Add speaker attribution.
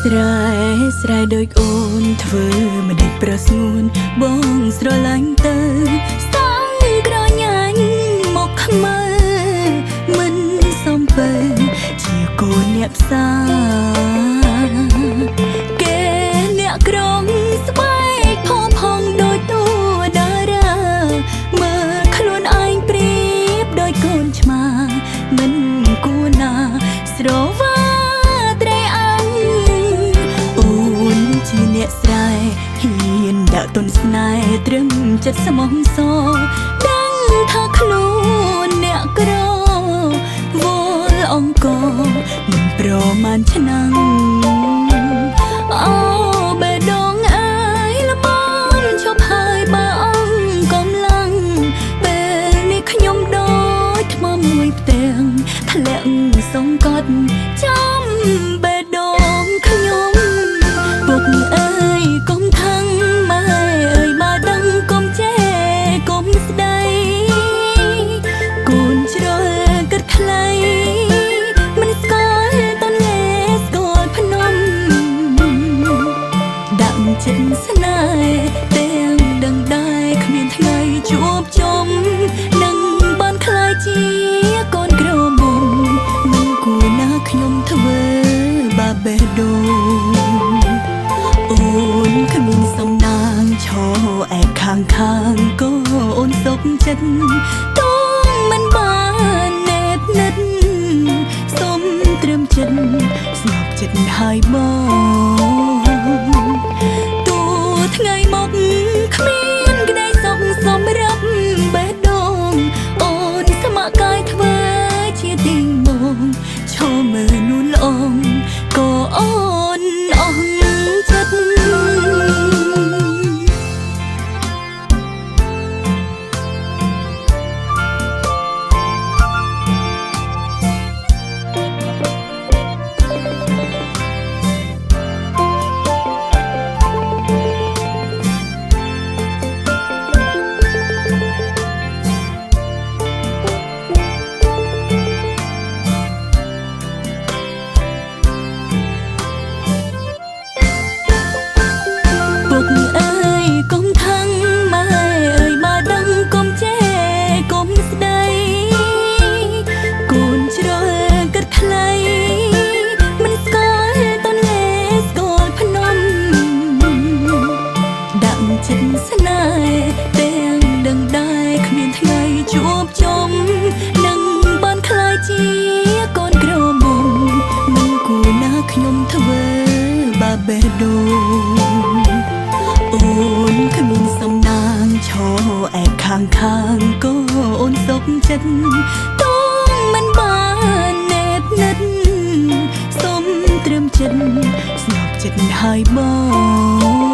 Speaker 1: ស្រែស្រែដូចអូនធ្វើមិនដេចប្រស្ងួនបងស្រឡាញ់ទៅសងក្រញាញ់មកខ្មើមិនសំពើជាកូនអ្នកផ្សារគេអ្នកក្រុងស្បែកផងដូចតួតារាមើលខ្លួនឯងប្រៀបដូចកូនឆ្មាមិនគួរណាស្រវាអ្នកស្រែហ៊ានដាក់ទុនស្នេហ៍ត្រឹមចិត្តស្មោះសរដឹងថាខ្លួនអ្នកក្រវល់អង្គមិនប្រមាណឆ្នាំអូបេះដូងអើយល្មមឈប់ហើយបើអង្គកំឡុងពេលនេះខ្ញុំដូចថ្មមួយផ្ទាំងធ្លាក់សង្កត់ចំបេះដូងខ្ញុំពុកអើយកុំថឹងម៉ែអើយបើដឹងកុំចេះកុំស្ដីកូនជ្រុលគិតខ្លីមិនស្គាល់តនលេស្គាល់ភ្នំដាក់ចិត្តស្នេហ៍ទាំងដឹងដែរគ្មានថ្ងៃជួបជុំនឹងបានខ្លាយជាកូនក្រមុំមិនគួរណាខ្ញុំធ្វើបាបបេះដូងអូនគ្មានសំណាងឈរឯខាងក៏អូនសុខចិត្តទុំមិនបានណែបនិតសុំត្រឹមចិត្តស្ងប់ចិត្តហើយបងតួថ្ងៃមកគ្មានក្តីសុខសម្រាប់បេះដូងអូនស្ម័គ្រកាយធ្វើជាទីងបងឈរមើលនួនល្អងក៏អូនអស់ចិត្តស្នេហ៍ទាំងដឹងដែរគ្មានថ្ងៃជួបជុំនឹងបានខ្លាយជាកូនក្រមុំមិនគួរណាខ្ញុំធ្វើបាបបេះដូងអូនគ្មានសំណាងឈរឯខាងក៏អូនសុខចិត្តទុំមិនបានណែបនិតសុំត្រឹមចិត្តស្ងប់ចិត្តហើយបង